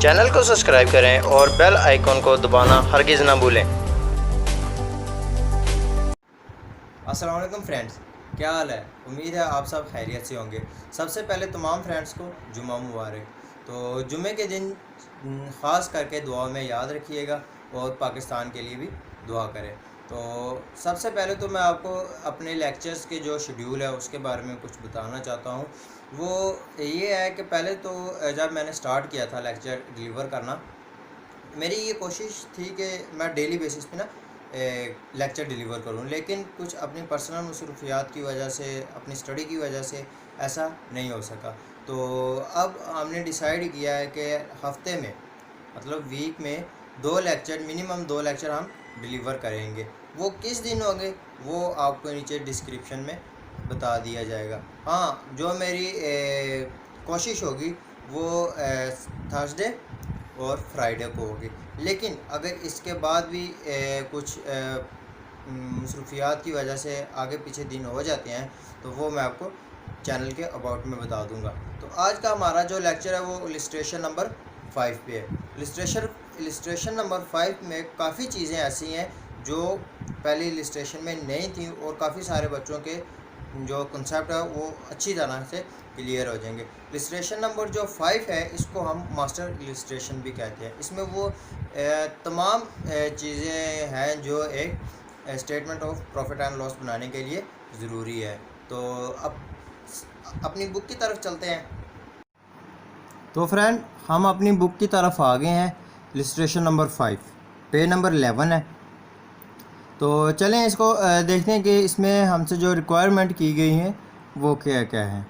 Channel को subscribe करें और बेल आइकॉन को दबाना हरगिज़ ना भूलें। अस्सलाम वालेकुम फ्रेंड्स, क्या हाल है। उम्मीद है आप सब खैरियत से होंगे। सबसे पहले तमाम फ्रेंड्स को जुम्मा मुबारक। तो जुम्मे के दिन ख़ास करके दुआ में याद रखिएगा और पाकिस्तान के लिए भी दुआ करें। तो सबसे पहले तो मैं आपको अपने लेक्चर्स के जो शेड्यूल है उसके बारे में कुछ बताना चाहता हूँ। वो ये है कि पहले तो जब मैंने स्टार्ट किया था लेक्चर डिलीवर करना, मेरी ये कोशिश थी कि मैं डेली बेसिस पे ना लेक्चर डिलीवर करूं, लेकिन कुछ अपनी पर्सनल मसरूफियात की वजह से, अपनी स्टडी की वजह से ऐसा नहीं हो सका। तो अब हमने डिसाइड किया है कि हफ्ते में मतलब वीक में 2 लेक्चर, मिनिमम 2 लेक्चर हम डिलीवर करेंगे। वो किस दिन होंगे वो आपको नीचे डिस्क्रिप्शन में बता दिया जाएगा। हाँ, जो मेरी कोशिश होगी वो थर्सडे और फ्राइडे को होगी। लेकिन अगर इसके बाद भी कुछ मसरूफियात की वजह से आगे पीछे दिन हो जाते हैं तो वो मैं आपको चैनल के अबाउट में बता दूंगा। तो आज का हमारा जो लेक्चर है वो इलस्ट्रेशन नंबर 5 पे है। इलस्ट्रेशन नंबर 5 में काफ़ी चीज़ें ऐसी हैं जो पहले इलस्ट्रेशन में नहीं थी और काफ़ी सारे बच्चों के जो कंसेप्ट है वो अच्छी तरह से क्लियर हो जाएंगे। इलस्ट्रेशन नंबर जो 5 है इसको हम मास्टर इलस्ट्रेशन भी कहते हैं। इसमें वो तमाम चीज़ें हैं जो एक statement of profit and loss बनाने के लिए ज़रूरी है। तो अब अपनी बुक की तरफ चलते हैं। तो फ्रेंड, हम अपनी बुक की तरफ आ गए हैं। इलस्ट्रेशन नंबर 5 पेज नंबर 11 है। तो चलें इसको देखते हैं कि इसमें हमसे जो रिक्वायरमेंट की गई है वो क्या क्या है।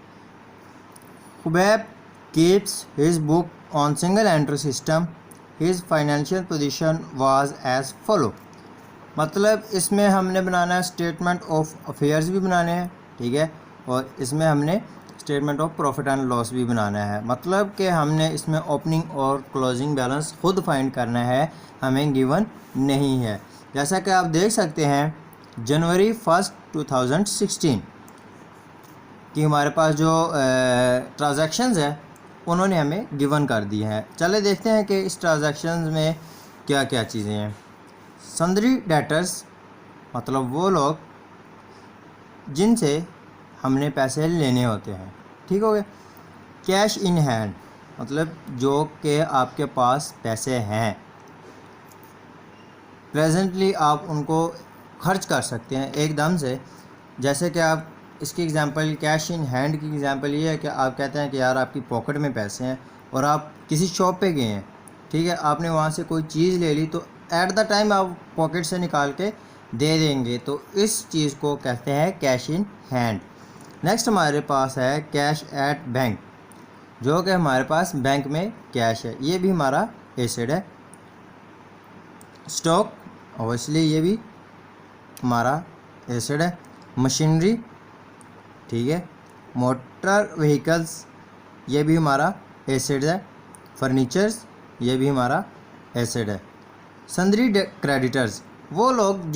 Khubaib keeps his book on single entry system, his financial position was as follow. मतलब इसमें हमने बनाना है स्टेटमेंट ऑफ अफेयर्स भी बनाने हैं, ठीक है, और इसमें हमने statement of profit and loss भी बनाना है। मतलब कि हमने इसमें ओपनिंग और क्लोजिंग बैलेंस खुद फाइंड करना है, हमें गिवन नहीं है। जैसा कि आप देख सकते हैं जनवरी 1, 2016 कि हमारे पास जो ट्रांजैक्शंस है उन्होंने हमें गिवन कर दी हैं। चले देखते हैं कि इस ट्रांजैक्शंस में क्या क्या चीज़ें हैं। सन्ड्री डेटर्स मतलब वो लोग जिनसे हमने पैसे लेने होते हैं, ठीक हो गए। कैश इन हैंड मतलब जो कि आपके पास पैसे हैं, प्रेजेंटली आप उनको खर्च कर सकते हैं एकदम से। जैसे कि आप इसकी एग्ज़ाम्पल, कैश इन हैंड की एग्ज़ाम्पल ये है कि आप कहते हैं कि यार आपकी पॉकेट में पैसे हैं और आप किसी शॉप पे गए हैं, ठीक है, आपने वहाँ से कोई चीज़ ले ली तो एट द टाइम आप पॉकेट से निकाल के दे देंगे, तो इस चीज़ को कहते हैं कैश इन हैंड। नेक्स्ट हमारे पास है कैश एट बैंक, जो कि हमारे पास बैंक में कैश है, ये भी हमारा एसेट है। स्टॉक ऑब्वियसली ये भी हमारा एसेट है। मशीनरी, ठीक है। मोटर व्हीकल्स ये भी हमारा एसेट है। फर्नीचर्स ये भी हमारा एसेट है। सन्ड्री क्रेडिटर्स वो लोग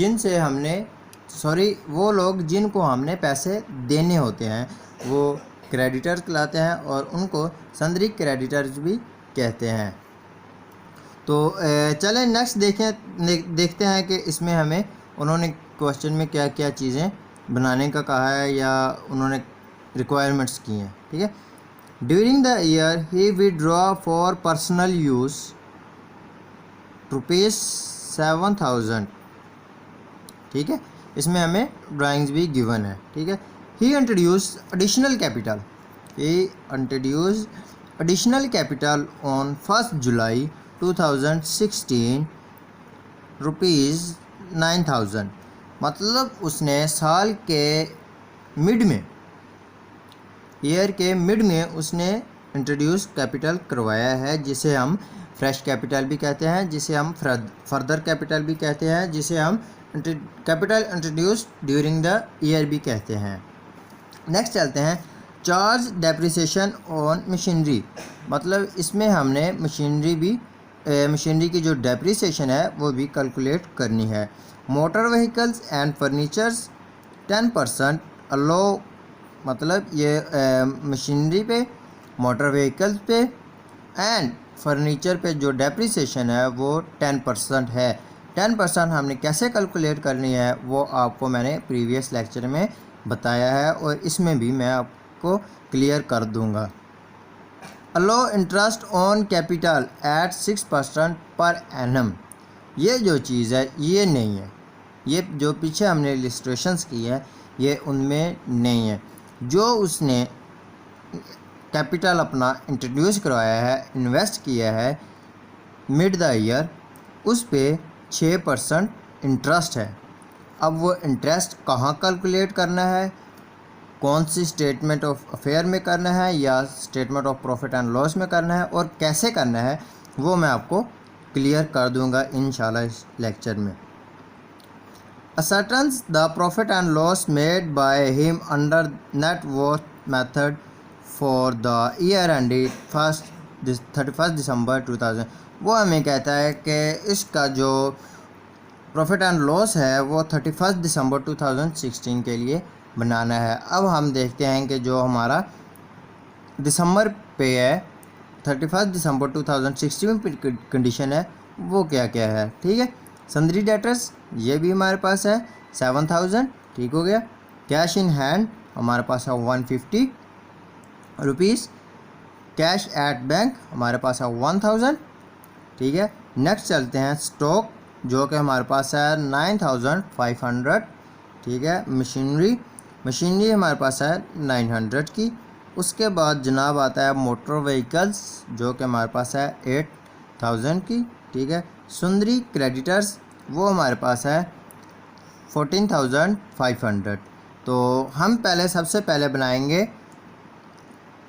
जिनको हमने पैसे देने होते हैं वो क्रेडिटर्स कहलाते हैं और उनको सन्ड्री क्रेडिटर्स भी कहते हैं। तो चलें नेक्स्ट देखते हैं कि इसमें हमें उन्होंने क्वेश्चन में क्या क्या चीज़ें बनाने का कहा है या उन्होंने रिक्वायरमेंट्स की हैं, ठीक है। During the year he withdraw for personal use ₹7,000, ठीक है। इसमें हमें ड्राइंग्स भी गिवन है, ठीक है। ही इंट्रोड्यूस एडिशनल कैपिटल ऑन 1 जुलाई 2016 ₹9,000। मतलब उसने साल के ईयर के मिड में उसने इंट्रोड्यूस कैपिटल करवाया है, जिसे हम फ्रेश कैपिटल भी कहते हैं, जिसे हम फर्दर कैपिटल भी कहते हैं, जिसे हम capital introduce during the year भी कहते हैं। नेक्स्ट चलते हैं चार्ज डेप्रिसिएशन ऑन मशीनरी। मतलब इसमें हमने मशीनरी की जो डेप्रिसिएशन है वो भी कैलकुलेट करनी है। मोटर व्हीकल्स एंड फर्नीचर्स 10% अलो, मतलब ये मशीनरी पे, मोटर व्हीकल्स पे एंड फर्नीचर पे जो डेप्रिसिएशन है वो 10% है। 10% हमने कैसे कैलकुलेट करनी है वो आपको मैंने प्रीवियस लेक्चर में बताया है और इसमें भी मैं आपको क्लियर कर दूंगा। Allow interest on capital at 6% पर एनम, ये जो चीज़ है ये नहीं है, ये जो पीछे हमने इलस्ट्रेशंस की है ये उनमें नहीं है। जो उसने कैपिटल अपना इंट्रोड्यूस करवाया है, इन्वेस्ट किया है मिड द ईयर, उस पे 6% इंटरेस्ट है। अब वो इंटरेस्ट कहाँ कैलकुलेट करना है, कौन सी स्टेटमेंट ऑफ अफेयर में करना है या statement of profit and loss में करना है और कैसे करना है वो मैं आपको क्लियर कर दूंगा इंशाल्लाह इस लेक्चर में। Ascertains the profit and loss made by him under net worth method for the year ended 31st December 2000, वो हमें कहता है कि इसका जो प्रॉफिट एंड लॉस है वो 31 दिसंबर 2016 के लिए बनाना है। अब हम देखते हैं कि जो हमारा दिसंबर पे है 31 दिसंबर 2016 पे कंडीशन है वो क्या क्या है। ठीक है, सन्ड्री डेटर्स ये भी हमारे पास है 7000, ठीक हो गया। कैश इन हैंड हमारे पास है 150 रुपीज़। कैश एट बैंक हमारे पास है 1000, ठीक है। नेक्स्ट चलते हैं स्टॉक जो कि हमारे पास है 9500, ठीक है। मशीनरी हमारे पास है 900 की। उसके बाद जनाब आता है मोटर व्हीकल्स जो कि हमारे पास है 8000 की, ठीक है। सुंदरी क्रेडिटर्स वो हमारे पास है 14500। तो हम सबसे पहले बनाएंगे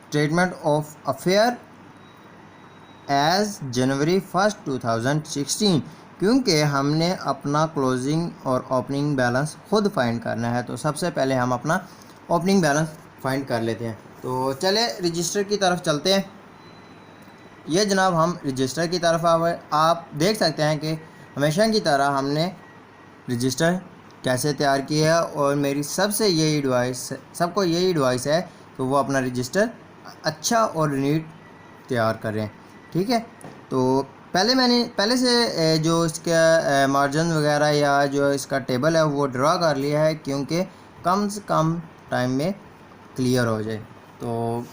स्टेटमेंट ऑफ अफेयर एज जनवरी 1 2016, क्योंकि हमने अपना क्लोजिंग और ओपनिंग बैलेंस खुद फाइंड करना है। तो सबसे पहले हम अपना ओपनिंग बैलेंस फाइंड कर लेते हैं। तो चले रजिस्टर की तरफ चलते हैं। ये जनाब हम रजिस्टर की तरफ आप देख सकते हैं कि हमेशा की तरह हमने रजिस्टर कैसे तैयार किया है और मेरी सबको यही एडवाइस है कि वो अपना रजिस्टर अच्छा और नीट तैयार करें, ठीक है। तो पहले से जो इसका मार्जिन वगैरह या जो इसका टेबल है वो ड्रा कर लिया है, क्योंकि कम से कम टाइम में क्लियर हो जाए। तो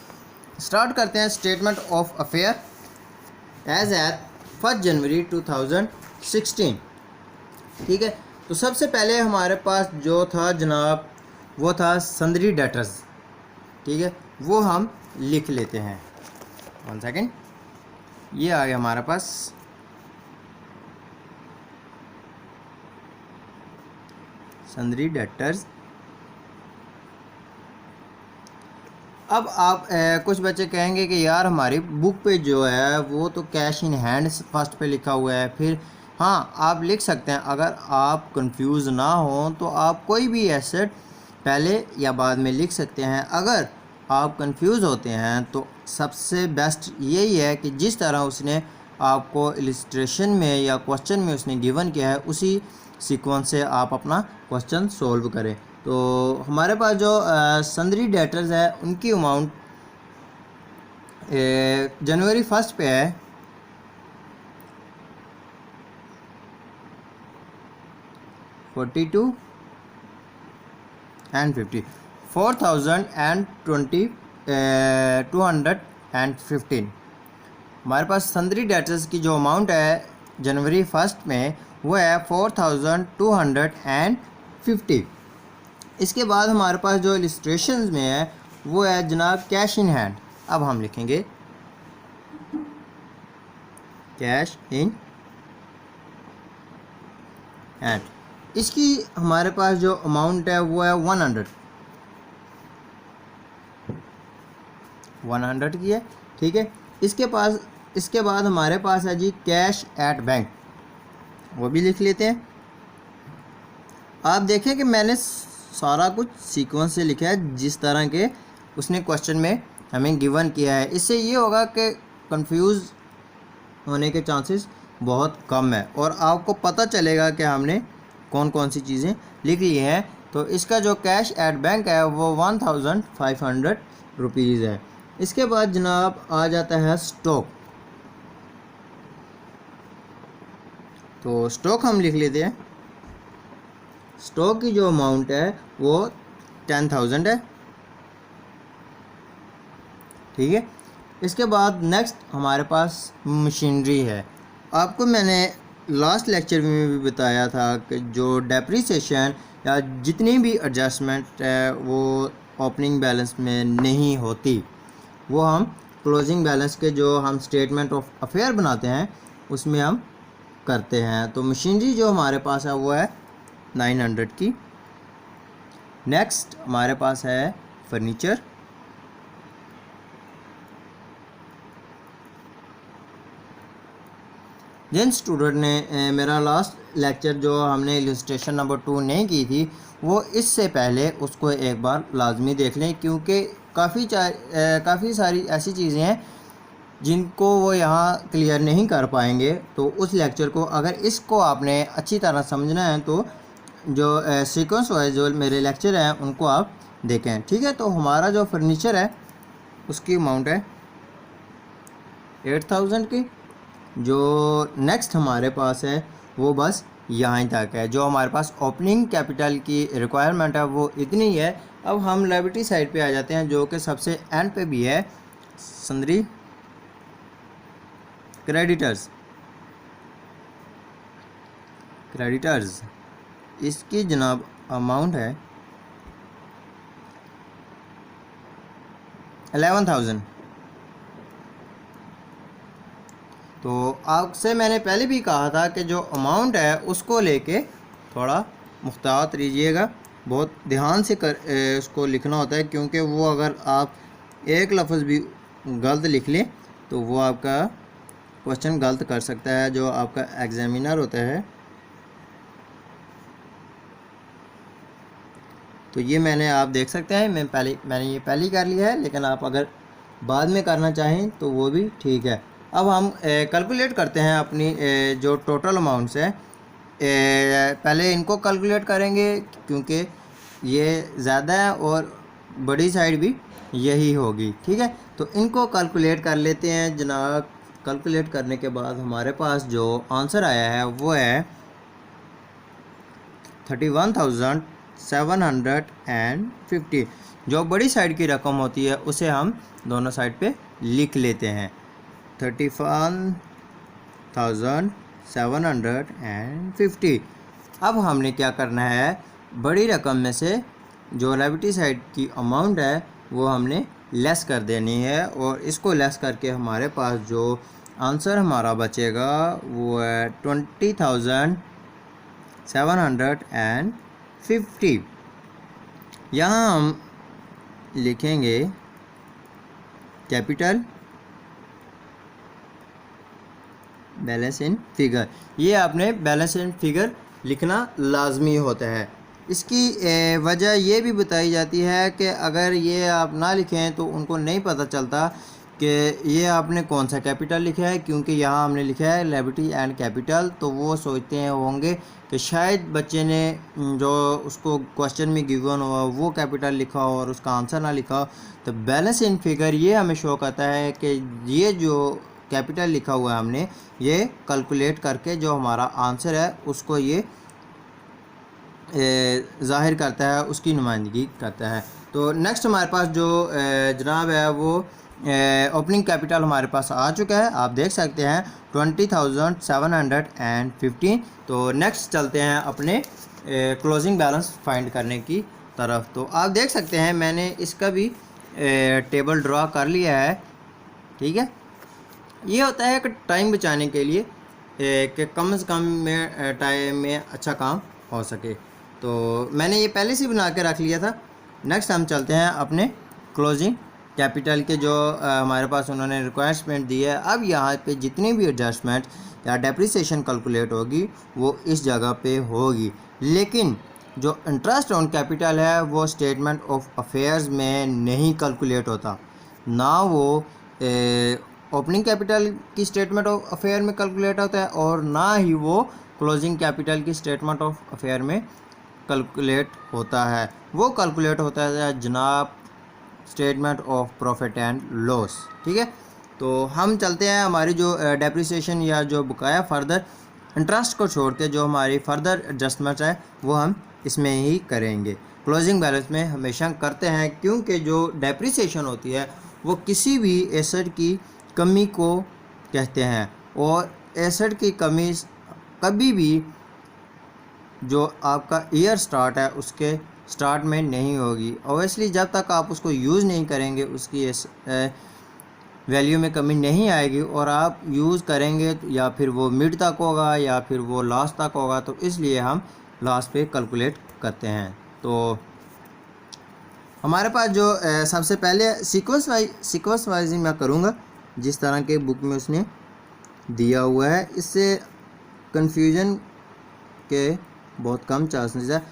स्टार्ट करते हैं statement of affair as at 1 January 2016, ठीक है। तो सबसे पहले हमारे पास जो था जनाब वो था सन्ड्री डेटर्स, ठीक है। वो हम लिख लेते हैं। 1 सेकेंड, ये आ गया हमारे पास सन्ड्री डेटर्स। अब आप कुछ बच्चे कहेंगे कि यार हमारी बुक पे जो है वो तो कैश इन हैंड फर्स्ट पे लिखा हुआ है। फिर हाँ, आप लिख सकते हैं, अगर आप कंफ्यूज ना हो तो आप कोई भी एसेट पहले या बाद में लिख सकते हैं। अगर आप कंफ्यूज होते हैं तो सबसे बेस्ट यही है कि जिस तरह उसने आपको इलस्ट्रेशन में या क्वेश्चन में उसने गिवन किया है उसी सीक्वेंस से आप अपना क्वेश्चन सोल्व करें। तो हमारे पास जो सन्ड्री डेटर्स है उनकी अमाउंट जनवरी 1 पे है 42 and 50, 215। हमारे पास सन्ड्री डेटर्स की जो अमाउंट है जनवरी 1 में वो है 4250। इसके बाद हमारे पास जो इलस्ट्रेशंस में है वो है जनाब कैश इन हैंड। अब हम लिखेंगे कैश इन हैंड। इसकी हमारे पास जो अमाउंट है वो है 100 की है, ठीक है। इसके बाद हमारे पास है जी कैश एट बैंक, वो भी लिख लेते हैं। आप देखें कि मैंने सारा कुछ सीक्वेंस से लिखा है जिस तरह के उसने क्वेश्चन में हमें गिवन किया है। इससे ये होगा कि कंफ्यूज होने के चांसेस बहुत कम है और आपको पता चलेगा कि हमने कौन कौन सी चीज़ें लिख ली हैं। तो इसका जो कैश एट बैंक है वो 1500 रुपीज़ है। इसके बाद जनाब आ जाता है स्टॉक। तो स्टॉक हम लिख लेते हैं। स्टॉक की जो अमाउंट है वो 10,000 है, ठीक है। इसके बाद नेक्स्ट हमारे पास मशीनरी है। आपको मैंने लास्ट लेक्चर में भी बताया था कि जो डेप्रिसिएशन या जितनी भी एडजस्टमेंट है वो ओपनिंग बैलेंस में नहीं होती, वो हम क्लोजिंग बैलेंस के जो हम स्टेटमेंट ऑफ अफेयर बनाते हैं उसमें हम करते हैं। तो मशीनरी जो हमारे पास है वो है 900 की। नेक्स्ट हमारे पास है फर्नीचर, जिन स्टूडेंट ने मेरा लास्ट लेक्चर जो हमने इलस्ट्रेशन नंबर 2 नहीं की थी वो इससे पहले उसको एक बार लाजमी देख लें, क्योंकि काफ़ी सारी ऐसी चीज़ें हैं जिनको वो यहाँ क्लियर नहीं कर पाएंगे। तो उस लेक्चर को अगर इसको आपने अच्छी तरह समझना है तो जो सीक्वेंस वाइज जो मेरे लेक्चर हैं उनको आप देखें, ठीक है। तो हमारा जो फर्नीचर है उसकी अमाउंट है 8,000 की। जो नेक्स्ट हमारे पास है वो बस यहाँ तक है। जो हमारे पास ओपनिंग कैपिटल की रिक्वायरमेंट है वो इतनी है। अब हम लायबिलिटी साइड पे आ जाते हैं जो कि सबसे एंड पे भी है, सन्ड्री क्रेडिटर्स। इसकी जनाब अमाउंट है 11,000। तो आपसे मैंने पहले भी कहा था कि जो अमाउंट है उसको लेके थोड़ा मुख्तात रहिएगा, बहुत ध्यान से उसको लिखना होता है, क्योंकि वो अगर आप एक लफ्ज़ भी गलत लिख लें तो वो आपका क्वेश्चन गलत कर सकता है जो आपका एग्जामिनर होता है। तो ये आप देख सकते हैं मैंने ये पहले ही कर लिया है, लेकिन आप अगर बाद में करना चाहें तो वो भी ठीक है। अब हम कैलकुलेट करते हैं अपनी जो टोटल अमाउंट्स है। पहले इनको कैलकुलेट करेंगे क्योंकि ये ज़्यादा है और बड़ी साइड भी यही होगी, ठीक है। तो इनको कैलकुलेट कर लेते हैं जनाब। कैलकुलेट करने के बाद हमारे पास जो आंसर आया है वो है 31,750। जो बड़ी साइड की रकम होती है उसे हम दोनों साइड पे लिख लेते हैं, 31,750। अब हमने क्या करना है, बड़ी रकम में से जो लायबिलिटी साइड की अमाउंट है वो हमने लेस कर देनी है, और इसको लेस करके हमारे पास जो आंसर हमारा बचेगा वो है 20,750। यहाँ हम लिखेंगे कैपिटल बैलेंस इन फिगर। ये आपने बैलेंस इन फिगर लिखना लाजमी होता है। इसकी वजह ये भी बताई जाती है कि अगर ये आप ना लिखें तो उनको नहीं पता चलता कि ये आपने कौन सा कैपिटल लिखा है, क्योंकि यहाँ हमने लिखा है लायबिलिटी एंड कैपिटल। तो वो सोचते हैं होंगे कि शायद बच्चे ने जो उसको क्वेश्चन में गिवन हुआ वो कैपिटल लिखा हो और उसका आंसर ना लिखा हो। तो बैलेंस इन फिगर ये हमें शो करता है कि ये जो कैपिटल लिखा हुआ है हमने ये कैलकुलेट करके जो हमारा आंसर है उसको ये ज़ाहिर करता है, उसकी नुमाइंदगी करता है। तो नेक्स्ट हमारे पास जो जनाब है वो ओपनिंग कैपिटल हमारे पास आ चुका है, आप देख सकते हैं 20,750। तो नेक्स्ट चलते हैं अपने क्लोजिंग बैलेंस फाइंड करने की तरफ। तो आप देख सकते हैं मैंने इसका भी टेबल ड्रा कर लिया है, ठीक है। ये होता है कि टाइम बचाने के लिए कि कम से कम में टाइम में अच्छा काम हो सके। तो मैंने ये पहले से बना के रख लिया था। नेक्स्ट हम चलते हैं अपने क्लोजिंग कैपिटल के जो हमारे पास उन्होंने रिक्वायरमेंट दी है। अब यहाँ पे जितनी भी एडजस्टमेंट या डेप्रिसिएशन कैलकुलेट होगी वो इस जगह पे होगी, लेकिन जो इंटरेस्ट ऑन कैपिटल है वो स्टेटमेंट ऑफ अफेयर्स में नहीं कैलकुलेट होता, ना वो ओपनिंग कैपिटल की स्टेटमेंट ऑफ अफेयर में कैलकुलेट होता है और ना ही वो क्लोजिंग कैपिटल की स्टेटमेंट ऑफ अफेयर में कैलकुलेट होता है। वो कैलकुलेट होता है जनाब statement of profit and loss, ठीक है। तो हम चलते हैं हमारी जो डेप्रिसिएशन या जो बकाया फर्दर इंटरेस्ट को छोड़ के जो हमारी फर्दर एडजस्टमेंट है वो हम इसमें ही करेंगे। क्लोजिंग बैलेंस में हमेशा करते हैं क्योंकि जो डेप्रिसिएशन होती है वो किसी भी एसेट की कमी को कहते हैं, और एसेट की कमी कभी भी जो आपका ईयर स्टार्ट है उसके स्टार्ट में नहीं होगी। ओबियसली जब तक आप उसको यूज़ नहीं करेंगे उसकी वैल्यू में कमी नहीं आएगी, और आप यूज़ करेंगे तो या फिर वो मिड तक होगा या फिर वो लास्ट तक होगा, तो इसलिए हम लास्ट पे कैलकुलेट करते हैं। तो हमारे पास जो सबसे पहले सीक्वेंस वाइज ही मैं करूँगा जिस तरह के बुक में उसने दिया हुआ है, इससे कन्फ्यूजन के बहुत कम चांसेस है।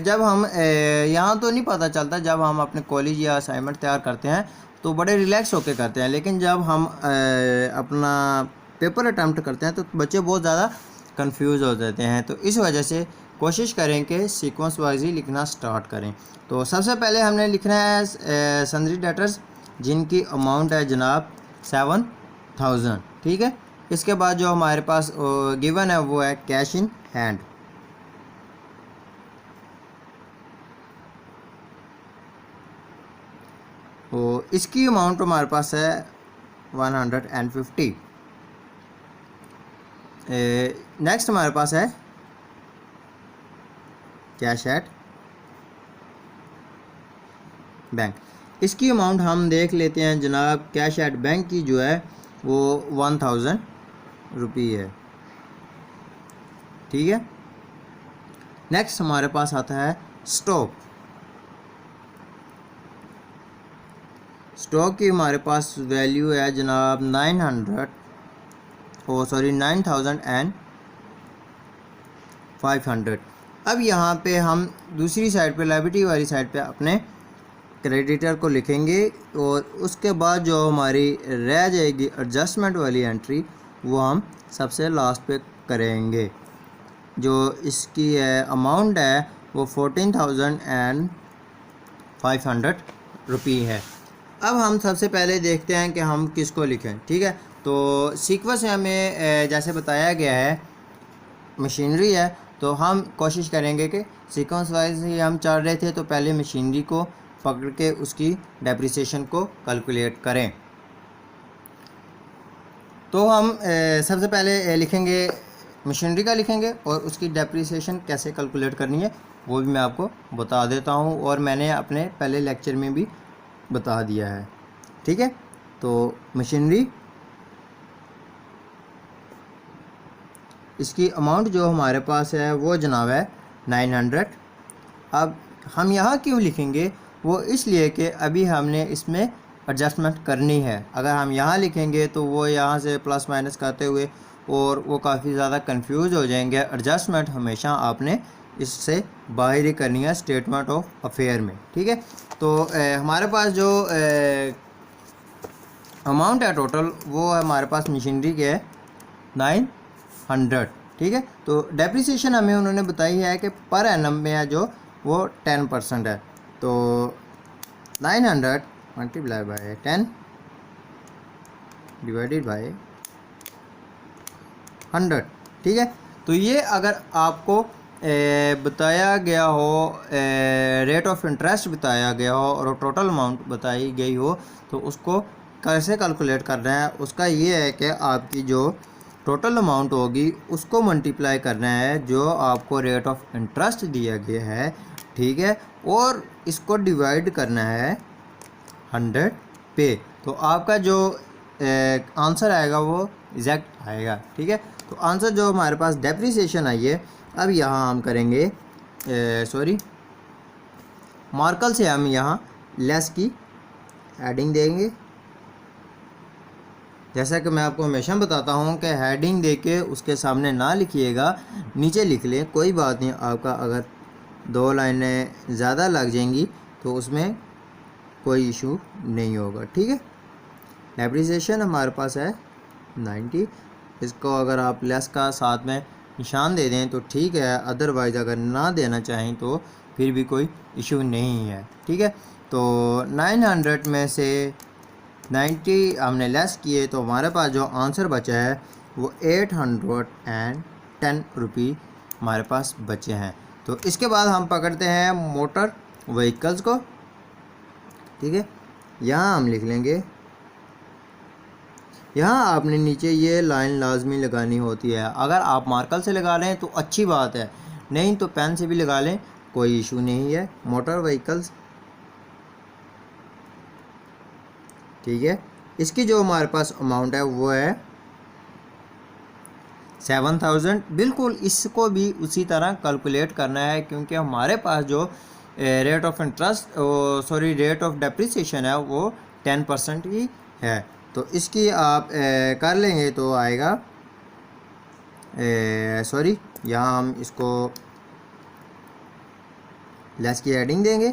जब हम यहाँ तो नहीं पता चलता, जब हम अपने कॉलेज या असाइनमेंट तैयार करते हैं तो बड़े रिलैक्स होकर करते हैं, लेकिन जब हम अपना पेपर अटैम्प्ट करते हैं तो बच्चे बहुत ज़्यादा कंफ्यूज हो जाते हैं। तो इस वजह से कोशिश करें कि सीक्वेंस वाइज ही लिखना स्टार्ट करें। तो सबसे पहले हमने लिखना है सन्ड्री डेटर्स जिनकी अमाउंट है जनाब 7000, ठीक है। इसके बाद जो हमारे पास गिवन है वो है कैश इन हैंड। तो इसकी अमाउंट हमारे पास है 150। नेक्स्ट हमारे पास है कैश एट बैंक। इसकी अमाउंट हम देख लेते हैं जनाब, कैश एट बैंक की जो है वो 1000 रुपये है, ठीक है। नेक्स्ट हमारे पास आता है स्टॉक। स्टॉक की हमारे पास वैल्यू है जनाब 9500। अब यहाँ पे हम दूसरी साइड पे लायबिलिटी वाली साइड पे अपने क्रेडिटर को लिखेंगे, और उसके बाद जो हमारी रह जाएगी एडजस्टमेंट वाली एंट्री वो हम सबसे लास्ट पे करेंगे। जो इसकी अमाउंट है वो 14,500 रुपये है। अब हम सबसे पहले देखते हैं कि हम किसको लिखें, ठीक है। तो सीक्वेंस हमें जैसे बताया गया है मशीनरी है, तो हम कोशिश करेंगे कि सीक्वेंस वाइज ही हम चल रहे थे, तो पहले मशीनरी को पकड़ के उसकी डेप्रिसिएशन को कैलकुलेट करें। तो हम सबसे पहले लिखेंगे मशीनरी का लिखेंगे, और उसकी डेप्रिसिएशन कैसे कैलकुलेट करनी है वो भी मैं आपको बता देता हूँ, और मैंने अपने पहले लेक्चर में भी बता दिया है, ठीक है। तो मशीनरी, इसकी अमाउंट जो हमारे पास है वो जनाब है 900। अब हम यहाँ क्यों लिखेंगे, वो इसलिए कि अभी हमने इसमें एडजस्टमेंट करनी है। अगर हम यहाँ लिखेंगे तो वो यहाँ से प्लस माइनस करते हुए और वो काफ़ी ज़्यादा कंफ्यूज हो जाएंगे। एडजस्टमेंट हमेशा आपने इससे बाहर ही करनी है स्टेटमेंट ऑफ अफेयर में, ठीक है। तो हमारे पास जो अमाउंट है टोटल वो हमारे पास मशीनरी के है 900, ठीक है। तो डेप्रिसिएशन हमें उन्होंने बताई है कि पर एनम में है जो वो 10% है। तो 900 मल्टीप्लाई बाय 10 डिवाइडेड बाय 100, ठीक है। तो ये अगर आपको बताया गया हो, रेट ऑफ इंटरेस्ट बताया गया हो और टोटल अमाउंट बताई गई हो, तो उसको कैसे कैलकुलेट करना है, उसका ये है कि आपकी जो टोटल अमाउंट होगी उसको मल्टीप्लाई करना है जो आपको रेट ऑफ इंटरेस्ट दिया गया है, ठीक है, और इसको डिवाइड करना है 100 पे। तो आपका जो आंसर आएगा वो एग्जैक्ट आएगा, ठीक है। तो आंसर जो हमारे पास डेप्रिसिएशन आई है, अब यहाँ हम करेंगे मार्कल से हम यहाँ लेस की हेडिंग देंगे। जैसा कि मैं आपको हमेशा बताता हूँ कि हेडिंग देके उसके सामने ना लिखिएगा, नीचे लिख लें, कोई बात नहीं। आपका अगर 2 लाइनें ज़्यादा लग जाएंगी तो उसमें कोई इशू नहीं होगा, ठीक है। डेप्रिसिएशन हमारे पास है 90। इसको अगर आप लेस का साथ में निशान दे दें तो ठीक है, अदरवाइज़ अगर ना देना चाहें तो फिर भी कोई इशू नहीं है, ठीक है। तो 900 में से 90 हमने लेस किए, तो हमारे पास जो आंसर बचा है वो 810 रुपी हमारे पास बचे हैं। तो इसके बाद हम पकड़ते हैं मोटर व्हीकल्स को, ठीक है। यहाँ हम लिख लेंगे, यहाँ आपने नीचे ये लाइन लाजमी लगानी होती है। अगर आप मार्कर से लगा लें तो अच्छी बात है, नहीं तो पेन से भी लगा लें, कोई इशू नहीं है। मोटर व्हीकल्स, ठीक है। इसकी जो हमारे पास अमाउंट है वो है 7000। बिल्कुल इसको भी उसी तरह कैलकुलेट करना है, क्योंकि हमारे पास जो rate of interest rate of depreciation है वो 10% की है। तो इसकी आप कर लेंगे तो आएगा यहाँ हम इसको लेस की हेडिंग देंगे,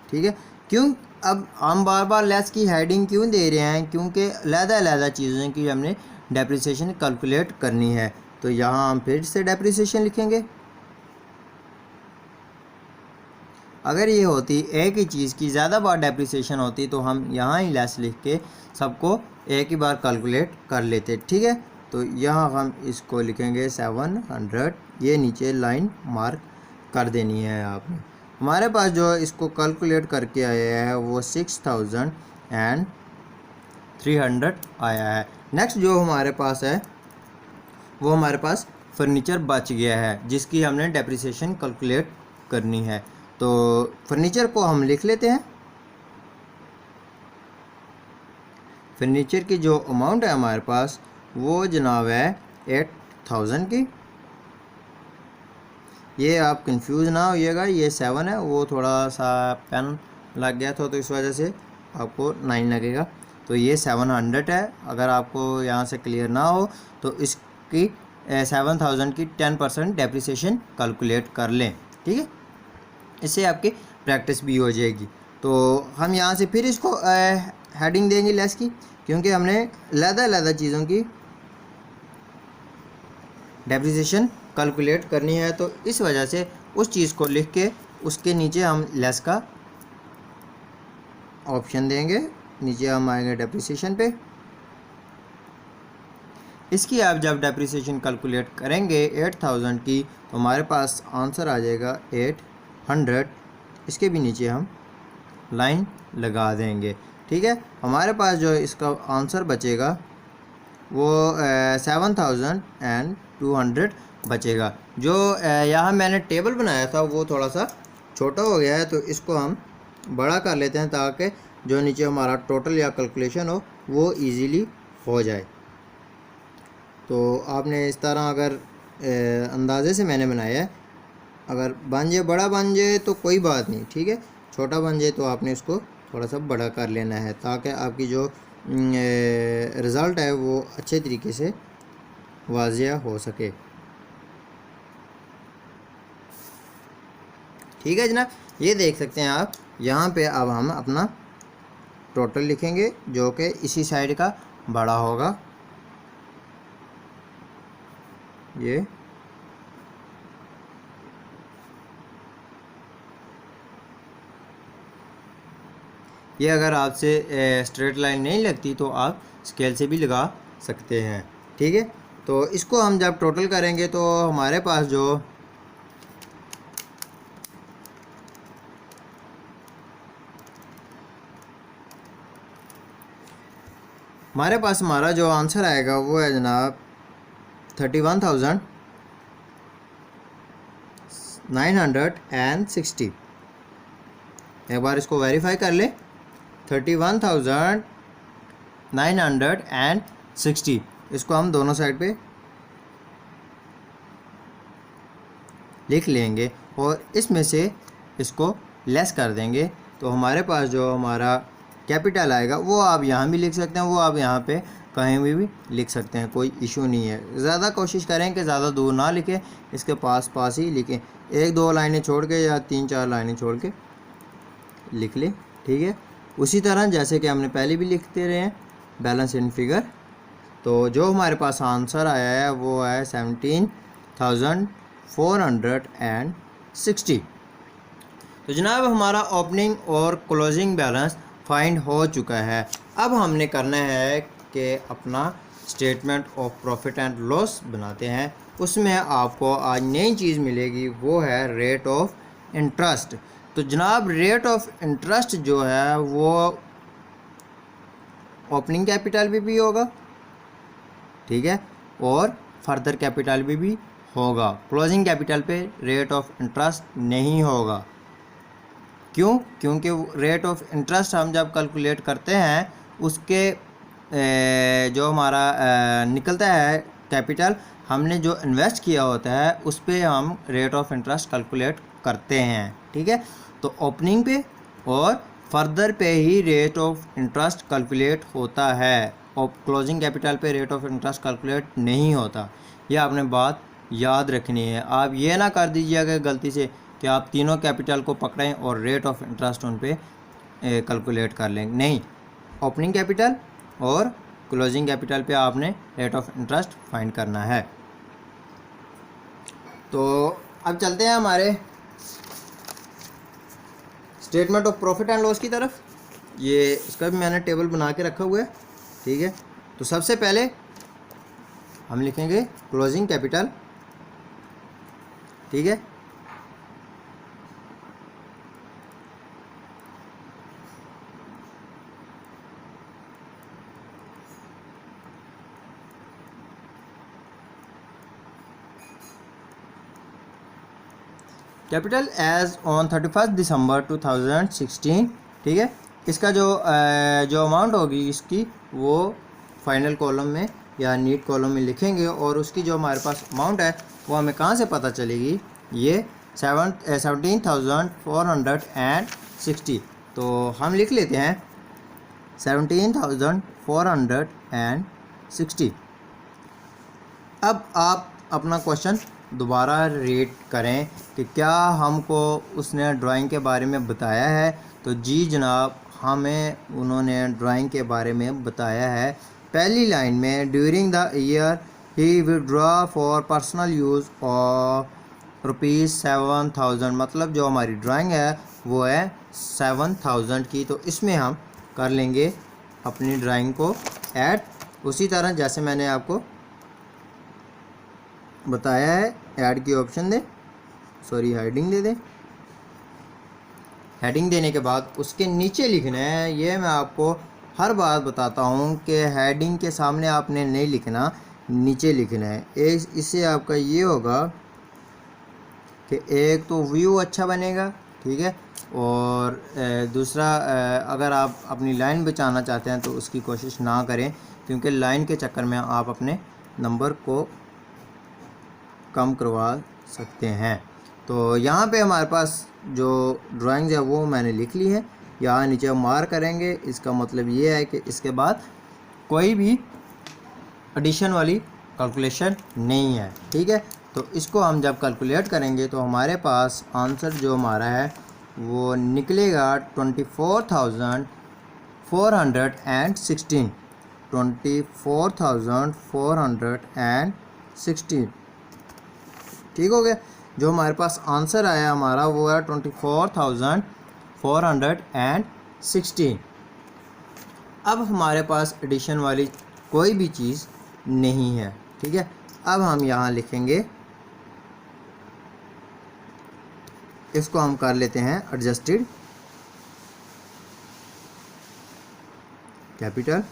ठीक है। क्यों अब हम बार बार लेस की हेडिंग क्यों दे रहे हैं, क्योंकि अलग-अलग चीज़ों की हमने डेप्रिसिएशन कैलकुलेट करनी है। तो यहाँ हम फिर से डेप्रिसिएशन लिखेंगे। अगर ये होती एक ही चीज़ की ज़्यादा बार डेप्रिसिएशन होती तो हम यहाँ ही लेस लिख के सबको एक ही बार कैलकुलेट कर लेते, ठीक है। तो यहाँ हम इसको लिखेंगे 700, ये नीचे लाइन मार्क कर देनी है आपने। हमारे पास जो इसको कैलकुलेट करके आया है वो 6300 आया है। नेक्स्ट जो हमारे पास है वो हमारे पास फर्नीचर बच गया है, जिसकी हमने डेप्रिसिएशन कैलकुलेट करनी है। तो फर्नीचर को हम लिख लेते हैं। फर्नीचर की जो अमाउंट है हमारे पास वो जनाब है 8000 की। ये आप कंफ्यूज ना होइएगा, ये 7 है, वो थोड़ा सा पेन लग गया था तो इस वजह से आपको 9 लगेगा। तो ये 700 है। अगर आपको यहाँ से क्लियर ना हो तो इसकी 7000 की 10% डेप्रिसिएशन कैलकुलेट कर लें, ठीक है। इससे आपकी प्रैक्टिस भी हो जाएगी। तो हम यहाँ से फिर इसको हेडिंग देंगे लेस की, क्योंकि हमने अलग-अलग चीज़ों की डेप्रिसिएशन कैलकुलेट करनी है। तो इस वजह से उस चीज़ को लिख के उसके नीचे हम लेस का ऑप्शन देंगे। नीचे हम आएंगे डेप्रिसिएशन पे। इसकी आप जब डेप्रिसिएशन कैलकुलेट करेंगे 8000 की तो हमारे पास आंसर आ जाएगा 800। इसके भी नीचे हम लाइन लगा देंगे, ठीक है। हमारे पास जो इसका आंसर बचेगा वो 7200 बचेगा। जो यहाँ मैंने टेबल बनाया था वो थोड़ा सा छोटा हो गया है, तो इसको हम बड़ा कर लेते हैं ताकि जो नीचे हमारा टोटल या कैलकुलेशन हो वो इजीली हो जाए। तो आपने इस तरह अगर अंदाज़े से मैंने बनाया है, अगर बन जाए बड़ा बन जाए तो कोई बात नहीं, ठीक है। छोटा बन जाए तो आपने इसको थोड़ा सा बड़ा कर लेना है ताकि आपकी जो रिज़ल्ट है वो अच्छे तरीके से वाज़िया हो सके, ठीक है जनाब। ये देख सकते हैं आप, यहाँ पे अब हम अपना टोटल लिखेंगे जो कि इसी साइड का बड़ा होगा। ये अगर आपसे स्ट्रेट लाइन नहीं लगती तो आप स्केल से भी लगा सकते हैं, ठीक है। तो इसको हम जब टोटल करेंगे तो हमारे पास हमारा जो आंसर आएगा वो है जनाब 31,960। एक बार इसको वेरीफाई कर ले, 31,960। इसको हम दोनों साइड पे लिख लेंगे और इसमें से इसको लेस कर देंगे। तो हमारे पास जो हमारा कैपिटल आएगा वो आप यहाँ भी लिख सकते हैं, वो आप यहाँ पे कहीं भी लिख सकते हैं, कोई इशू नहीं है। ज़्यादा कोशिश करें कि ज़्यादा दूर ना लिखें, इसके पास ही लिखें। 1-2 लाइनें छोड़ के या 3-4 लाइनें छोड़ के लिख लें, ठीक है। उसी तरह जैसे कि हमने पहले भी लिखते रहे हैं बैलेंस इन फिगर। तो जो हमारे पास आंसर आया है वो है 17,460। तो जनाब हमारा ओपनिंग और क्लोजिंग बैलेंस फाइंड हो चुका है। अब हमने करना है कि अपना statement of profit and loss बनाते हैं, उसमें आपको आज नई चीज़ मिलेगी, वो है रेट ऑफ इंटरेस्ट। तो जनाब रेट ऑफ इंटरेस्ट जो है वो ओपनिंग कैपिटल भी होगा, ठीक है, और फर्दर कैपिटल भी होगा। क्लोजिंग कैपिटल पे रेट ऑफ इंटरेस्ट नहीं होगा। क्यों? क्योंकि रेट ऑफ इंटरेस्ट हम जब कैलकुलेट करते हैं उसके जो हमारा निकलता है कैपिटल, हमने जो इन्वेस्ट किया होता है उस पर हम रेट ऑफ इंटरेस्ट कैलकुलेट करते हैं, ठीक है। तो ओपनिंग पे और फर्दर पे ही रेट ऑफ इंटरेस्ट कैलकुलेट होता है, और क्लोजिंग कैपिटल पे रेट ऑफ इंटरेस्ट कैलकुलेट नहीं होता। ये आपने बात याद रखनी है। आप ये ना कर दीजिएगा गलती से कि आप तीनों कैपिटल को पकड़ें और रेट ऑफ इंटरेस्ट उन पे कैलकुलेट कर लें। नहीं, ओपनिंग कैपिटल और क्लोजिंग कैपिटल पे आपने रेट ऑफ इंटरेस्ट फाइंड करना है। तो अब चलते हैं हमारे statement of profit and loss की तरफ। ये इसका भी मैंने टेबल बना के रखा हुआ है, ठीक है। तो सबसे पहले हम लिखेंगे क्लोजिंग कैपिटल, ठीक है। कैपिटल एज ऑन 31 दिसंबर 2016, ठीक है। इसका जो अमाउंट होगी इसकी वो फाइनल कॉलम में या नीट कॉलम में लिखेंगे, और उसकी जो हमारे पास अमाउंट है वो हमें कहाँ से पता चलेगी? ये 17,460। तो हम लिख लेते हैं 17,460। अब आप अपना क्वेश्चन दोबारा रीड करें कि क्या हमको उसने ड्राइंग के बारे में बताया है। तो जी जनाब, हमें उन्होंने ड्राइंग के बारे में बताया है। पहली लाइन में during the year he withdraw for personal use और ₹7,000, मतलब जो हमारी ड्राइंग है वो है 7,000 की। तो इसमें हम कर लेंगे अपनी ड्राइंग को ऐड, उसी तरह जैसे मैंने आपको बताया है। ऐड की ऑप्शन दें, सॉरी हेडिंग दे दें। हेडिंग देने के बाद उसके नीचे लिखना है। ये मैं आपको हर बार बताता हूँ कि हेडिंग के सामने आपने नहीं लिखना, नीचे लिखना है। इससे आपका ये होगा कि एक तो व्यू अच्छा बनेगा, ठीक है, और दूसरा अगर आप अपनी लाइन बचाना चाहते हैं तो उसकी कोशिश ना करें, क्योंकि लाइन के चक्कर में आप अपने नंबर को कम करवा सकते हैं। तो यहाँ पे हमारे पास जो ड्राइंग्स है वो मैंने लिख ली है। यहाँ नीचे मार्क करेंगे, इसका मतलब ये है कि इसके बाद कोई भी एडिशन वाली कैलकुलेशन नहीं है, ठीक है। तो इसको हम जब कैलकुलेट करेंगे तो हमारे पास आंसर जो हमारा है वो निकलेगा 24,416। 24,416, ठीक हो गया। जो हमारे पास आंसर आया हमारा वो है 24,416। अब हमारे पास एडिशन वाली कोई भी चीज़ नहीं है, ठीक है। अब हम यहाँ लिखेंगे, इसको हम कर लेते हैं एडजस्टेड कैपिटल।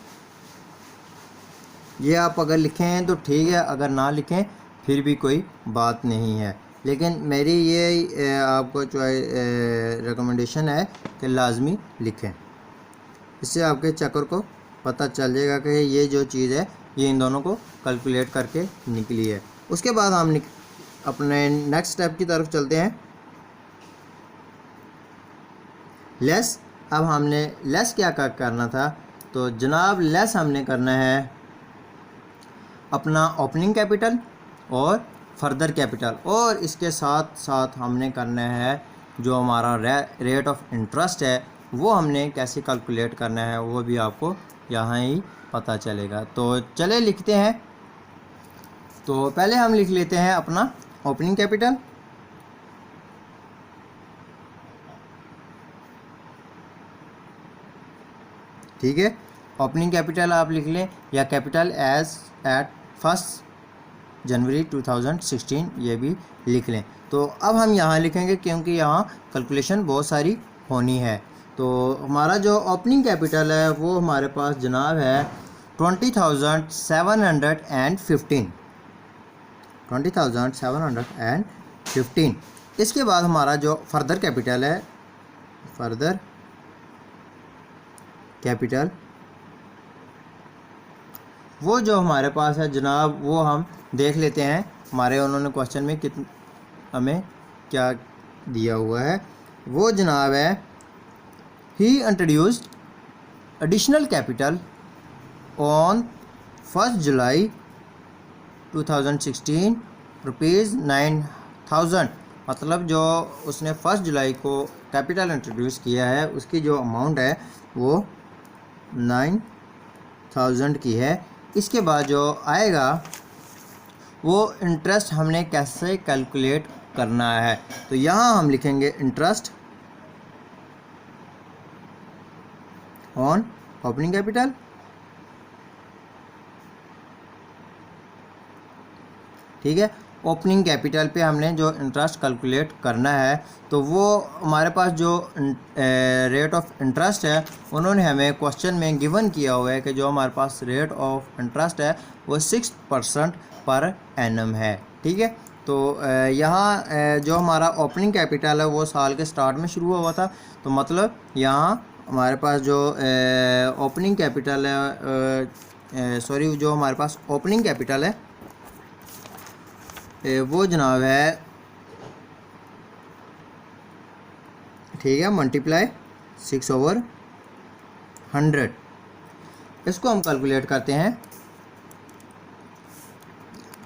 ये आप अगर लिखें तो ठीक है, अगर ना लिखें फिर भी कोई बात नहीं है, लेकिन मेरी ये आपको रिकमेंडेशन है कि लाजमी लिखें। इससे आपके चक्कर को पता चल जाएगा कि ये जो चीज़ है ये इन दोनों को कैलकुलेट करके निकली है। उसके बाद हम अपने नेक्स्ट स्टेप की तरफ चलते हैं, लेस। अब हमने लेस क्या करना था? तो जनाब लेस हमने करना है अपना ओपनिंग कैपिटल और फर्दर कैपिटल, और इसके साथ साथ हमने करना है जो हमारा रेट ऑफ इंटरेस्ट है वो हमने कैसे कैलकुलेट करना है वो भी आपको यहाँ ही पता चलेगा। तो चले लिखते हैं। तो पहले हम लिख लेते हैं अपना ओपनिंग कैपिटल, ठीक है। ओपनिंग कैपिटल आप लिख लें या कैपिटल एज एट 1 जनवरी 2016 ये भी लिख लें। तो अब हम यहाँ लिखेंगे क्योंकि यहाँ कैलकुलेशन बहुत सारी होनी है। तो हमारा जो ओपनिंग कैपिटल है वो हमारे पास जनाब है 20,715 20,715। इसके बाद हमारा जो फर्दर कैपिटल है, फर्दर कैपिटल वो जो हमारे पास है जनाब वो हम देख लेते हैं। हमारे उन्होंने क्वेश्चन में हमें क्या दिया हुआ है। वो जनाब है ही इंट्रोड्यूस्ड एडिशनल कैपिटल ऑन 1 जुलाई 2016 रुपीज़ 9,000। मतलब जो उसने 1 जुलाई को कैपिटल इंट्रोड्यूस किया है उसकी जो अमाउंट है वो 9,000 की है। इसके बाद जो आएगा वो इंटरेस्ट हमने कैसे कैलकुलेट करना है। तो यहाँ हम लिखेंगे इंटरेस्ट ऑन ओपनिंग कैपिटल, ठीक है। ओपनिंग कैपिटल पे हमने जो इंटरेस्ट कैलकुलेट करना है तो वो हमारे पास जो रेट ऑफ इंटरेस्ट है उन्होंने हमें क्वेश्चन में गिवन किया हुआ है कि जो हमारे पास रेट ऑफ इंटरेस्ट है वो 6% पर एनम है, ठीक है। तो यहाँ जो हमारा ओपनिंग कैपिटल है वो साल के स्टार्ट में शुरू हुआ था। तो मतलब यहाँ हमारे पास जो ओपनिंग कैपिटल है सॉरी जो हमारे पास ओपनिंग कैपिटल है वो जनाब है, ठीक है, मल्टीप्लाई 6/100। इसको हम कैलकुलेट करते हैं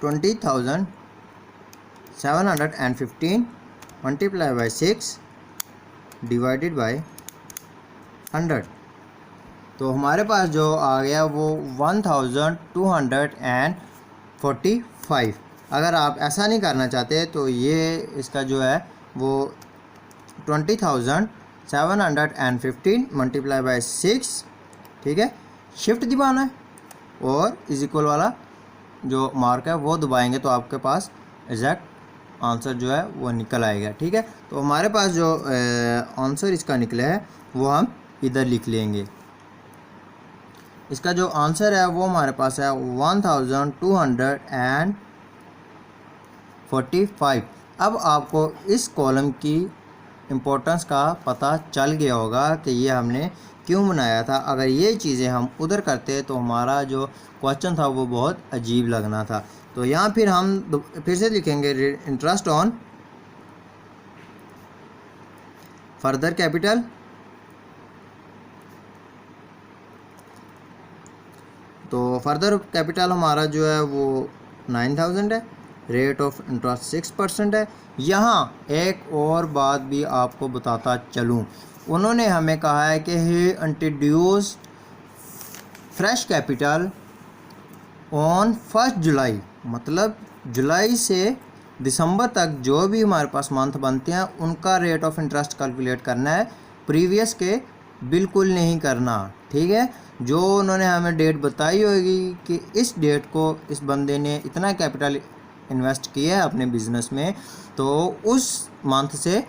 20,715 मल्टीप्लाई बाई 6 डिवाइडेड बाई 100। तो हमारे पास जो आ गया वो 1,245। अगर आप ऐसा नहीं करना चाहते तो ये इसका जो है वो 20,715 मल्टीप्लाई बाई 6, ठीक है, शिफ्ट दबाना है और इज इक्वल वाला जो मार्क है वो दबाएंगे तो आपके पास एग्जैक्ट आंसर जो है वो निकल आएगा, ठीक है। तो हमारे पास जो आंसर इसका निकला है वो हम इधर लिख लेंगे। इसका जो आंसर है वो हमारे पास है 1,245। अब आपको इस कॉलम की इम्पोर्टेंस का पता चल गया होगा कि ये हमने क्यों बनाया था। अगर ये चीज़ें हम उधर करते तो हमारा जो क्वेश्चन था वो बहुत अजीब लगना था। तो यहाँ फिर हम फिर से लिखेंगे इंटरेस्ट ऑन फर्दर कैपिटल, तो फर्दर कैपिटल हमारा जो है वो 9,000 है, रेट ऑफ इंटरेस्ट 6% है। यहाँ एक और बात भी आपको बताता चलूँ, उन्होंने हमें कहा है कि ही इंट्रोड्यूस फ्रेश कैपिटल ऑन 1 जुलाई। मतलब जुलाई से दिसंबर तक जो भी हमारे पास मंथ बनते हैं उनका रेट ऑफ इंटरेस्ट कैलकुलेट करना है, प्रीवियस के बिल्कुल नहीं करना, ठीक है। जो उन्होंने हमें डेट बताई होगी कि इस डेट को इस बंदे ने इतना कैपिटल इन्वेस्ट किया है अपने बिज़नेस में, तो उस मंथ से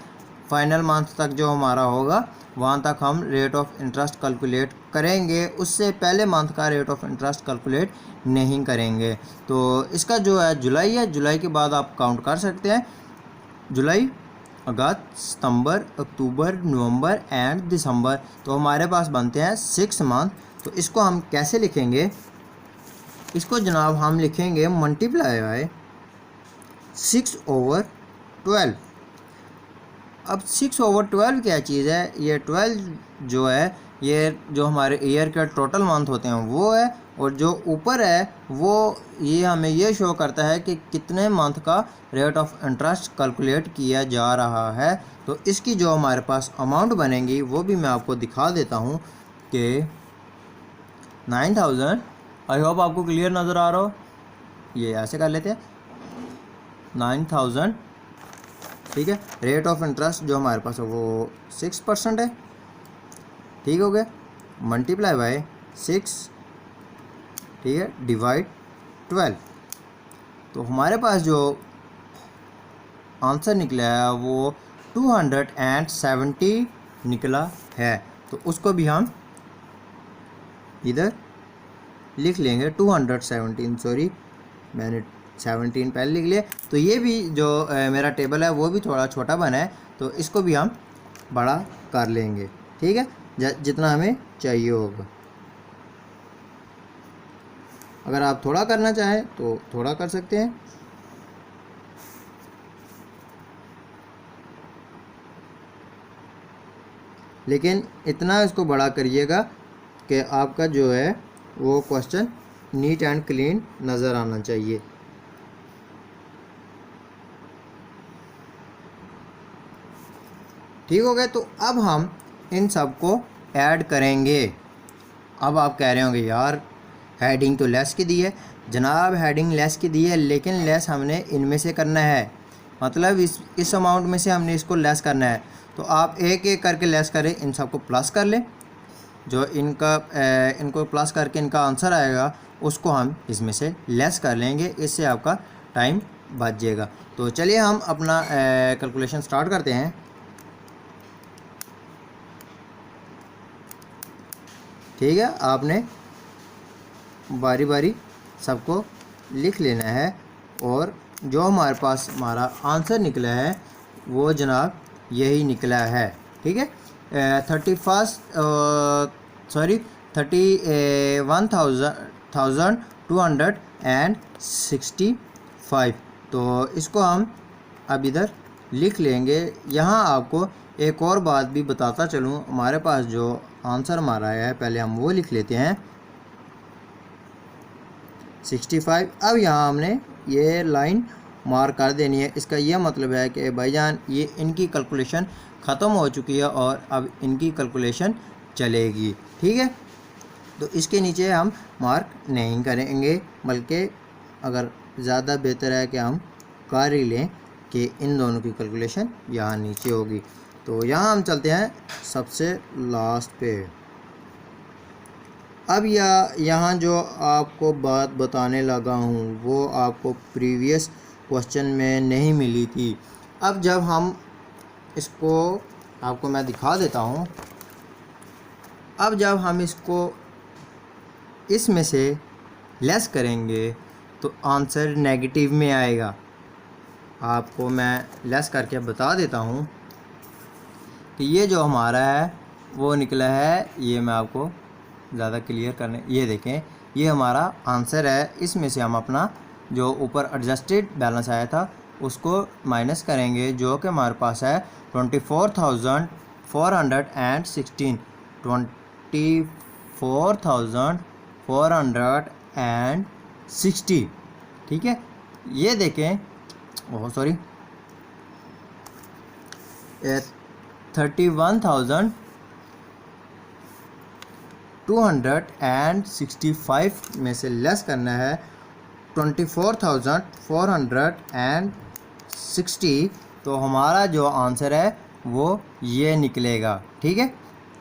फाइनल मंथ तक जो हमारा होगा वहाँ तक हम रेट ऑफ इंटरेस्ट कैलकुलेट करेंगे, उससे पहले मंथ का रेट ऑफ इंटरेस्ट कैलकुलेट नहीं करेंगे। तो इसका जो है जुलाई है, जुलाई के बाद आप काउंट कर सकते हैं, जुलाई, अगस्त, सितंबर, अक्टूबर, नवंबर एंड दिसंबर। तो हमारे पास बनते हैं 6 मंथ। तो इसको हम कैसे लिखेंगे, इसको जनाब हम लिखेंगे मल्टीप्लाई बाय 6/12। अब 6/12 क्या चीज़ है, ये 12 जो है ये जो हमारे ईयर के टोटल मंथ होते हैं वो है, और जो ऊपर है वो ये हमें ये शो करता है कि कितने मंथ का रेट ऑफ इंटरेस्ट कैलकुलेट किया जा रहा है। तो इसकी जो हमारे पास अमाउंट बनेगी वो भी मैं आपको दिखा देता हूँ कि 9,000, आई होप आपको क्लियर नज़र आ रहा हो। ये ऐसे कर लेते हैं 9,000, ठीक है। रेट ऑफ इंटरेस्ट जो हमारे पास है वो 6% है, ठीक हो गया, मल्टीप्लाई बाय 6, ठीक है, डिवाइड 12। तो हमारे पास जो आंसर निकला है वो 270 निकला है। तो उसको भी हम इधर लिख लेंगे 217, सॉरी मैंने 17 पहले लिख लिया। तो ये भी जो मेरा टेबल है वो भी थोड़ा छोटा बना है, तो इसको भी हम बड़ा कर लेंगे, ठीक है, जितना हमें चाहिए होगा। अगर आप थोड़ा करना चाहें तो थोड़ा कर सकते हैं। लेकिन इतना इसको बड़ा करिएगा कि आपका जो है वो क्वेश्चन नीट एंड क्लीन नज़र आना चाहिए। ठीक हो गया। तो अब हम इन सब को ऐड करेंगे। अब आप कह रहे होंगे यार हेडिंग तो लेस की दी है। जनाब हेडिंग लेस की दी है, लेकिन लेस हमने इनमें से करना है, मतलब इस अमाउंट में से हमने इसको लेस करना है। तो आप एक एक करके लेस करें, इन सबको प्लस कर लें। जो इनको प्लस करके इनका आंसर आएगा उसको हम इसमें से लेस कर लेंगे, इससे आपका टाइम बच जाएगा। तो चलिए हम अपना कैलकुलेशन स्टार्ट करते हैं। ठीक है, आपने बारी बारी सबको लिख लेना है और जो हमारे पास हमारा आंसर निकला है वो जनाब यही निकला है। ठीक है, 31,265। तो इसको हम अब इधर लिख लेंगे। यहाँ आपको एक और बात भी बताता चलूँ, हमारे पास जो आंसर हमारा आया है पहले हम वो लिख लेते हैं 65। अब यहाँ हमने ये लाइन मार्क कर देनी है। इसका यह मतलब है कि भाईजान ये इनकी कैलकुलेशन ख़त्म हो चुकी है और अब इनकी कैलकुलेशन चलेगी। ठीक है, तो इसके नीचे हम मार्क नहीं करेंगे, बल्कि अगर ज़्यादा बेहतर है कि हम कर ही लें कि इन दोनों की कैलकुलेशन यहाँ नीचे होगी। तो यहाँ हम चलते हैं सबसे लास्ट पे। अब यहाँ जो आपको बात बताने लगा हूँ वो आपको प्रीवियस क्वेश्चन में नहीं मिली थी। अब जब हम इसको आपको मैं दिखा देता हूँ। अब जब हम इसको इसमें से लेस करेंगे तो आंसर नेगेटिव में आएगा। आपको मैं लेस करके बता देता हूँ कि ये जो हमारा है वो निकला है, ये मैं आपको ज़्यादा क्लियर करने, ये देखें ये हमारा आंसर है। इसमें से हम अपना जो ऊपर एडजस्टेड बैलेंस आया था उसको माइनस करेंगे, जो कि हमारे पास है 24,416 24,460। ठीक है, ये देखें, ओह सॉरी 31,265 में से लेस करना है 24,460। तो हमारा जो आंसर है वो ये निकलेगा। ठीक है,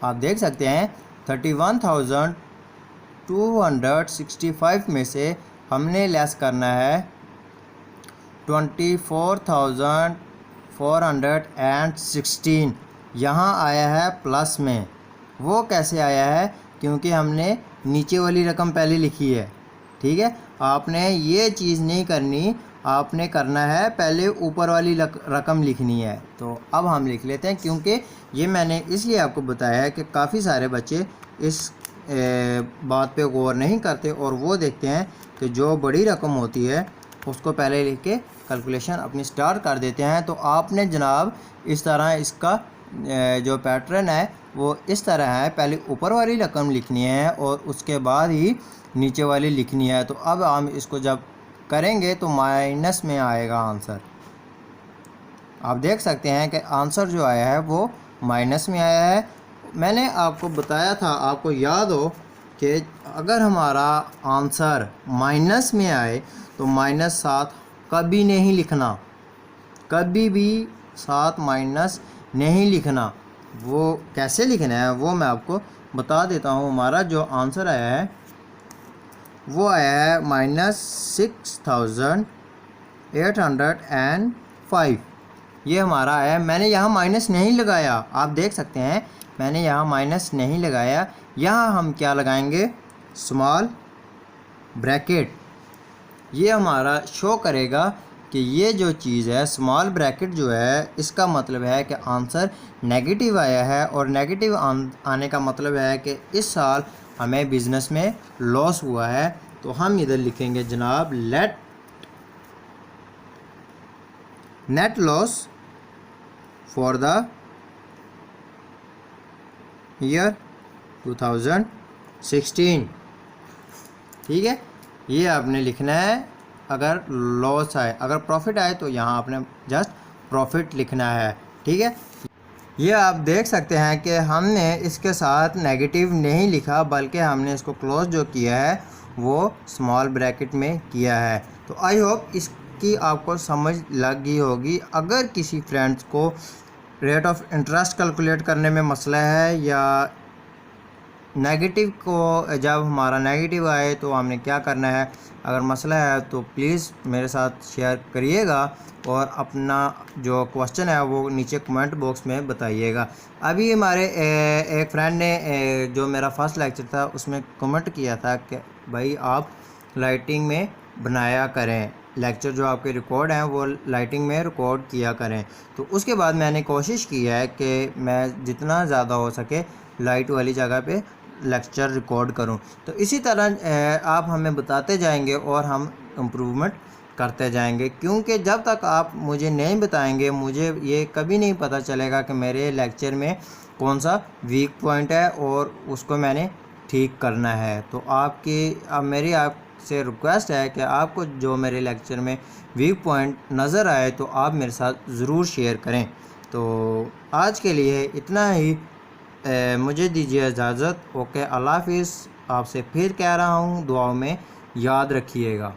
आप देख सकते हैं 31,265 में से हमने लेस करना है 24,416। यहाँ आया है प्लस में। वो कैसे आया है? क्योंकि हमने नीचे वाली रकम पहले लिखी है। ठीक है, आपने ये चीज़ नहीं करनी, आपने करना है पहले ऊपर वाली रकम लिखनी है। तो अब हम लिख लेते हैं, क्योंकि ये मैंने इसलिए आपको बताया है कि काफ़ी सारे बच्चे इस बात पे गौर नहीं करते और वो देखते हैं कि जो बड़ी रकम होती है उसको पहले लिख के कैलकुलेशन अपनी स्टार्ट कर देते हैं। तो आपने जनाब इस तरह इसका जो पैटर्न है वो इस तरह है, पहले ऊपर वाली रकम लिखनी है और उसके बाद ही नीचे वाली लिखनी है। तो अब हम इसको जब करेंगे तो माइनस में आएगा आंसर। आप देख सकते हैं कि आंसर जो आया है वो माइनस में आया है। मैंने आपको बताया था, आपको याद हो कि अगर हमारा आंसर माइनस में आए तो माइनस 7 कभी नहीं लिखना, कभी भी 7 माइनस नहीं लिखना। वो कैसे लिखना है वो मैं आपको बता देता हूँ। हमारा जो आंसर आया है वो आया है -6805। ये हमारा है, मैंने यहाँ माइनस नहीं लगाया, आप देख सकते हैं मैंने यहाँ माइनस नहीं लगाया। यहाँ हम क्या लगाएंगे, स्मॉल ब्रैकेट। ये हमारा शो करेगा कि ये जो चीज़ है स्मॉल ब्रैकेट जो है, इसका मतलब है कि आंसर नेगेटिव आया है, और नेगेटिव आने का मतलब है कि इस साल हमें बिज़नेस में लॉस हुआ है। तो हम इधर लिखेंगे जनाब net loss for the year 2016। ठीक है, ये आपने लिखना है। अगर लॉस आए, अगर प्रॉफिट आए तो यहाँ आपने जस्ट प्रॉफिट लिखना है। ठीक है, ये आप देख सकते हैं कि हमने इसके साथ नेगेटिव नहीं लिखा, बल्कि हमने इसको क्लोज जो किया है वो स्मॉल ब्रैकेट में किया है। तो आई होप इसकी आपको समझ लग गई होगी। अगर किसी फ्रेंड्स को रेट ऑफ इंटरेस्ट कैलकुलेट करने में मसला है, या नेगेटिव को जब हमारा नेगेटिव आए तो हमने क्या करना है, अगर मसला है तो प्लीज़ मेरे साथ शेयर करिएगा, और अपना जो क्वेश्चन है वो नीचे कमेंट बॉक्स में बताइएगा। अभी हमारे एक फ्रेंड ने जो मेरा फर्स्ट लेक्चर था उसमें कमेंट किया था कि भाई आप लाइटिंग में बनाया करें, लेक्चर जो आपके रिकॉर्ड हैं वो लाइटिंग में रिकॉर्ड किया करें। तो उसके बाद मैंने कोशिश की है कि मैं जितना ज़्यादा हो सके लाइट वाली जगह पे लेक्चर रिकॉर्ड करूं। तो इसी तरह आप हमें बताते जाएंगे और हम इम्प्रूवमेंट करते जाएंगे, क्योंकि जब तक आप मुझे नहीं बताएंगे मुझे ये कभी नहीं पता चलेगा कि मेरे लेक्चर में कौन सा वीक पॉइंट है और उसको मैंने ठीक करना है। तो मेरी आपसे रिक्वेस्ट है कि आपको जो मेरे लेक्चर में वीक पॉइंट नज़र आए तो आप मेरे साथ ज़रूर शेयर करें। तो आज के लिए इतना ही, मुझे दीजिए इजाज़त। ओके, अल्लाह हाफिज़। आपसे फिर कह रहा हूँ, दुआओं में याद रखिएगा।